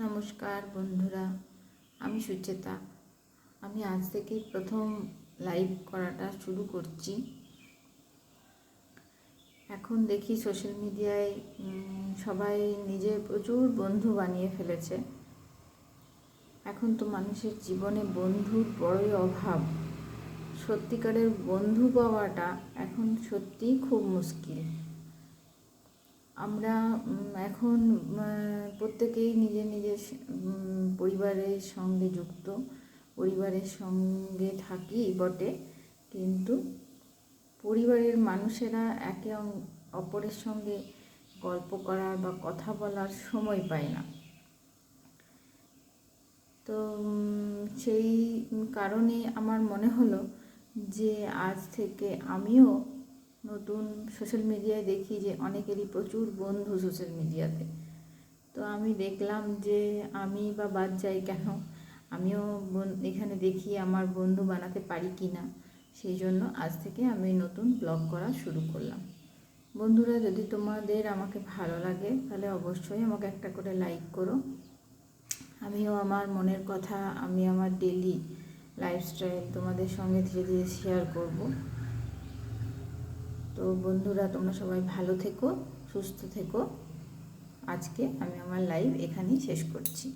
নমস্কার বন্ধুরা, আমি সুচেতা। আমি আজ থেকেই প্রথম লাইভ করাটা শুরু করছি। এখন দেখি সোশ্যাল মিডিয়ায় সবাই নিজের প্রচুর বন্ধু বানিয়ে ফেলেছে। এখন তো মানুষের জীবনে বন্ধুর বড়ই অভাব। সত্যিকারের বন্ধু পাওয়াটা এখন সত্যিই খুব মুশকিল। আমরা এখন প্রত্যেকেই নিজের নিজের পরিবারের সঙ্গে যুক্ত, পরিবারের সঙ্গে থাকি বটে, কিন্তু পরিবারের মানুষেরা একে অপরের সঙ্গে গল্প করার বা কথা বলার সময় পায় না। তো সেই কারণে আমার মনে হলো যে আজ থেকে আমিও নতুন সোশ্যাল মিডিয়ায় দেখি যে অনেকেরই প্রচুর বন্ধু সোশ্যাল মিডিয়াতে। তো আমি দেখলাম যে আমি বা বাদ যাই কেন, আমিও এখানে দেখি আমার বন্ধু বানাতে পারি কি না। সেই জন্য আজ থেকে আমি নতুন ব্লগ করা শুরু করলাম। বন্ধুরা, যদি তোমাদের আমাকে ভালো লাগে তাহলে অবশ্যই আমাকে একটা করে লাইক করো। আমিও আমার মনের কথা, আমি আমার ডেলি লাইফস্টাইল তোমাদের সঙ্গে ধীরে ধীরে শেয়ার করব। তো বন্ধুরা, তোমরা সবাই ভালো থেকো, সুস্থ থেকো। আজকে আমি আমার লাইভ এখানেই শেষ করছি।